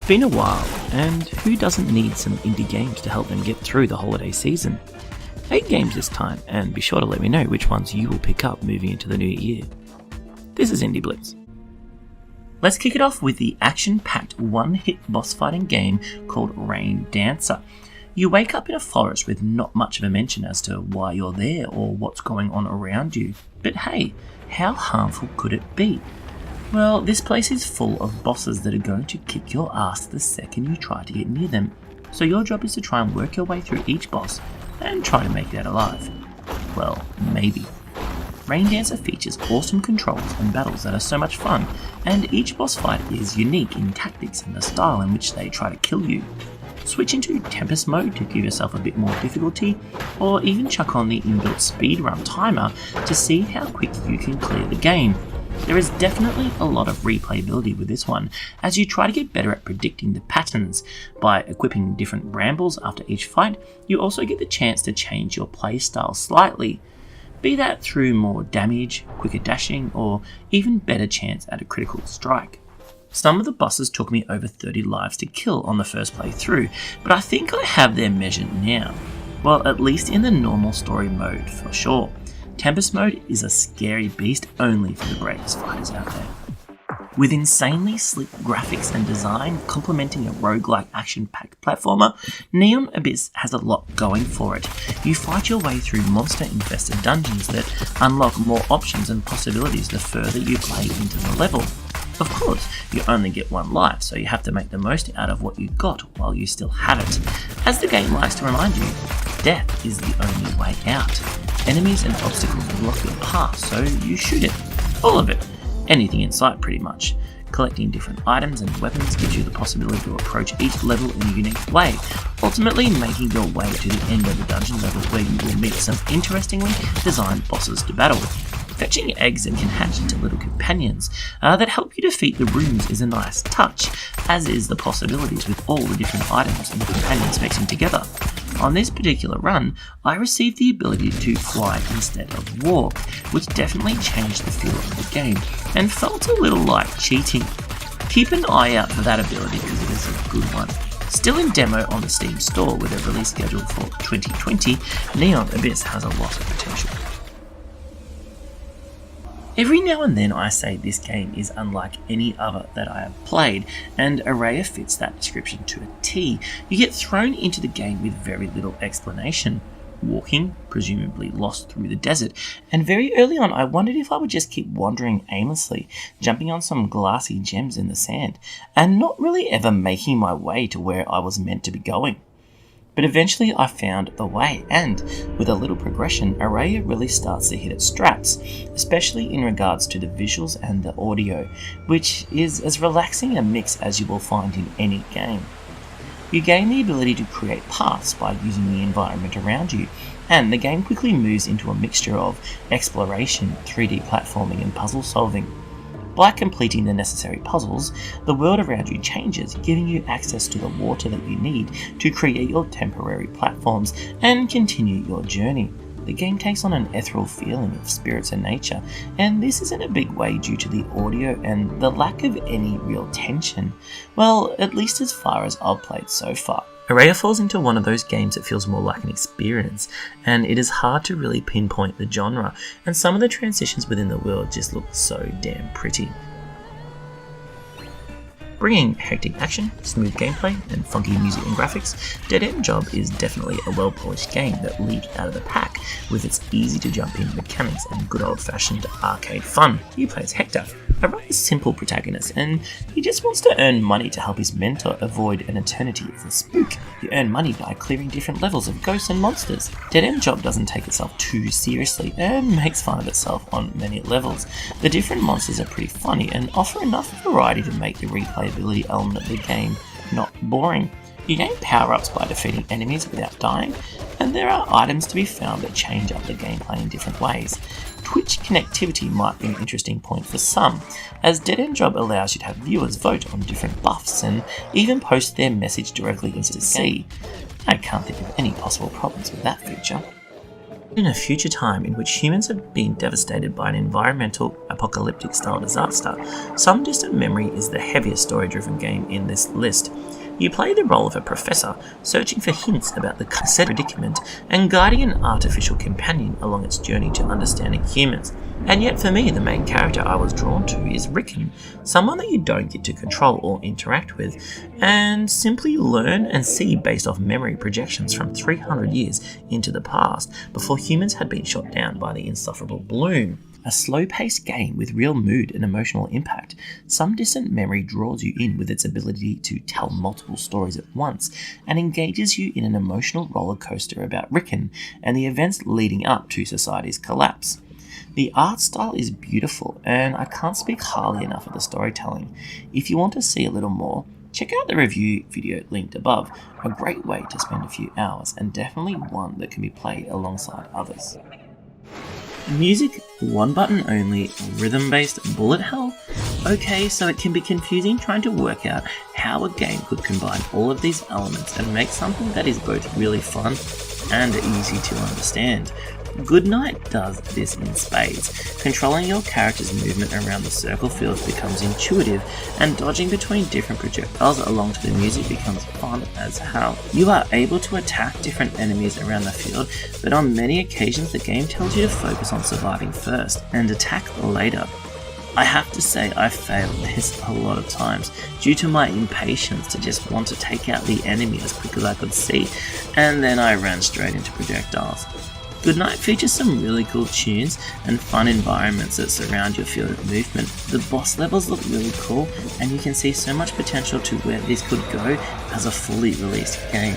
been a while, and who doesn't need some indie games to help them get through the holiday season? 8 games this time, and be sure to let me know which ones you will pick up moving into the new year. This is Indie Blitz. Let's kick it off with the action-packed one-hit boss fighting game called Raindancer. You wake up in a forest with not much of a mention as to why you're there or what's going on around you. But hey, how harmful could it be? Well, this place is full of bosses that are going to kick your ass the second you try to get near them. So your job is to try and work your way through each boss and try to make it out alive. Well, maybe. Raindancer features awesome controls and battles that are so much fun, and each boss fight is unique in tactics and the style in which they try to kill you. Switch into Tempest mode to give yourself a bit more difficulty, or even chuck on the inbuilt speedrun timer to see how quick you can clear the game. There is definitely a lot of replayability with this one, as you try to get better at predicting the patterns. By equipping different brambles after each fight, you also get the chance to change your playstyle slightly, be that through more damage, quicker dashing, or even better chance at a critical strike. Some of the bosses took me over 30 lives to kill on the first playthrough, but I think I have them measured now. Well, at least in the normal story mode for sure. Tempest mode is a scary beast only for the bravest fighters out there. With insanely slick graphics and design complementing a roguelike action-packed platformer, Neon Abyss has a lot going for it. You fight your way through monster-infested dungeons that unlock more options and possibilities the further you play into the level. Of course, you only get one life, so you have to make the most out of what you got while you still have it. As the game likes to remind you, death is the only way out. Enemies and obstacles block your path, so you shoot it. All of it. Anything in sight, pretty much. Collecting different items and weapons gives you the possibility to approach each level in a unique way, ultimately making your way to the end of the dungeon level where you will meet some interestingly designed bosses to battle. Fetching eggs that can hatch into little companions that help you defeat the rooms is a nice touch, as is the possibilities with all the different items and companions mixing together. On this particular run, I received the ability to fly instead of walk, which definitely changed the feel of the game, and felt a little like cheating. Keep an eye out for that ability because it is a good one. Still in demo on the Steam store with a release schedule for 2020, Neon Abyss has a lot of potential. Every now and then I say this game is unlike any other that I have played, and Areia fits that description to a T. You get thrown into the game with very little explanation. Walking, presumably lost through the desert, and very early on I wondered if I would just keep wandering aimlessly, jumping on some glassy gems in the sand, and not really ever making my way to where I was meant to be going. But eventually I found the way, and with a little progression, Areia really starts to hit its straps, especially in regards to the visuals and the audio, which is as relaxing a mix as you will find in any game. You gain the ability to create paths by using the environment around you, and the game quickly moves into a mixture of exploration, 3D platforming and puzzle solving. By completing the necessary puzzles, the world around you changes, giving you access to the water that you need to create your temporary platforms and continue your journey. The game takes on an ethereal feeling of spirits and nature, and this is in a big way due to the audio and the lack of any real tension. Well, at least as far as I've played so far. Areia falls into one of those games that feels more like an experience, and it is hard to really pinpoint the genre, and some of the transitions within the world just look so damn pretty. Bringing hectic action, smooth gameplay, and funky music and graphics, Deadend Job is definitely a well-polished game that leaps out of the pack with its easy-to-jump-in mechanics and good old-fashioned arcade fun. You play as Hector, a rather simple protagonist, and he just wants to earn money to help his mentor avoid an eternity as a spook. You earn money by clearing different levels of ghosts and monsters. Deadend Job doesn't take itself too seriously and makes fun of itself on many levels. The different monsters are pretty funny and offer enough variety to make the replayability element of the game not boring. You gain power-ups by defeating enemies without dying, and there are items to be found that change up the gameplay in different ways. Twitch connectivity might be an interesting point for some, as Deadend Job allows you to have viewers vote on different buffs and even post their message directly into the sea. I can't think of any possible problems with that feature. In a future time in which humans have been devastated by an environmental apocalyptic style disaster, Some Distant Memory is the heaviest story-driven game in this list. You play the role of a professor, searching for hints about the said predicament and guiding an artificial companion along its journey to understanding humans. And yet for me, the main character I was drawn to is Rickon, someone that you don't get to control or interact with, and simply learn and see based off memory projections from 300 years into the past, before humans had been shot down by the insufferable Bloom. A slow-paced game with real mood and emotional impact, Some Distant Memory draws you in with its ability to tell multiple stories at once and engages you in an emotional roller coaster about Rickon and the events leading up to society's collapse. The art style is beautiful, and I can't speak highly enough of the storytelling. If you want to see a little more, check out the review video linked above, a great way to spend a few hours and definitely one that can be played alongside others. Music, one button only, rhythm-based bullet hell? Okay, so it can be confusing trying to work out how a game could combine all of these elements and make something that is both really fun and easy to understand. Goodnight does this in spades. Controlling your character's movement around the circle field becomes intuitive, and dodging between different projectiles along to the music becomes fun as hell. You are able to attack different enemies around the field, but on many occasions the game tells you to focus on surviving first and attack later. I have to say I failed this a lot of times due to my impatience to just want to take out the enemy as quick as I could see, and then I ran straight into projectiles. Goodnight features some really cool tunes and fun environments that surround your field of movement. The boss levels look really cool, and you can see so much potential to where this could go as a fully released game.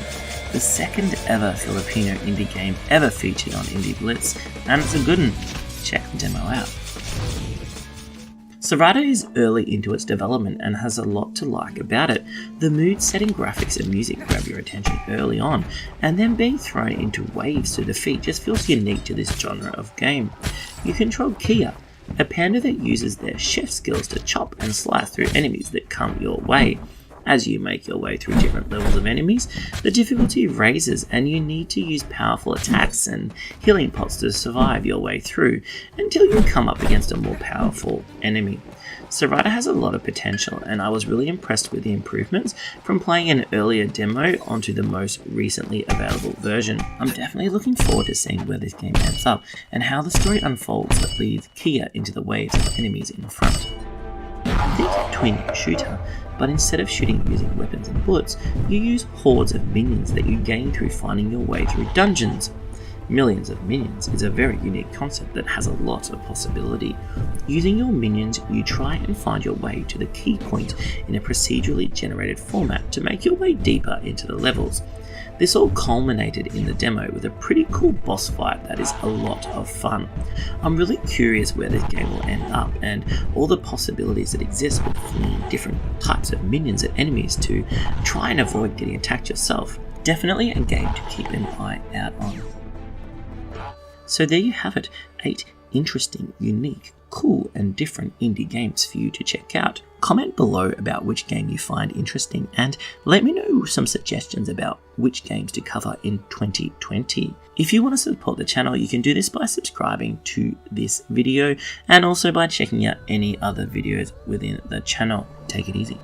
The second ever Filipino indie game ever featured on Indie Blitz, and it's a good one. Check the demo out. Sarada is early into its development and has a lot to like about it. The mood-setting graphics and music grab your attention early on, and then being thrown into waves to defeat just feels unique to this genre of game. You control Kia, a panda that uses their chef skills to chop and slice through enemies that come your way. As you make your way through different levels of enemies, the difficulty raises and you need to use powerful attacks and healing pots to survive your way through until you come up against a more powerful enemy. Cirrata has a lot of potential, and I was really impressed with the improvements from playing an earlier demo onto the most recently available version. I'm definitely looking forward to seeing where this game ends up and how the story unfolds that leads Kia into the waves of enemies in front. Think twin shooter, but instead of shooting using weapons and bullets, you use hordes of minions that you gain through finding your way through dungeons. Millions of minions is a very unique concept that has a lot of possibility. Using your minions, you try and find your way to the key point in a procedurally generated format to make your way deeper into the levels. This all culminated in the demo with a pretty cool boss fight that is a lot of fun. I'm really curious where this game will end up and all the possibilities that exist with fleeing different types of minions and enemies to try and avoid getting attacked yourself. Definitely a game to keep an eye out on. So there you have it, 8 interesting, unique, cool and different indie games for you to check out. Comment below about which game you find interesting and let me know some suggestions about which games to cover in 2020. If you want to support the channel, you can do this by subscribing to this video and also by checking out any other videos within the channel. Take it easy.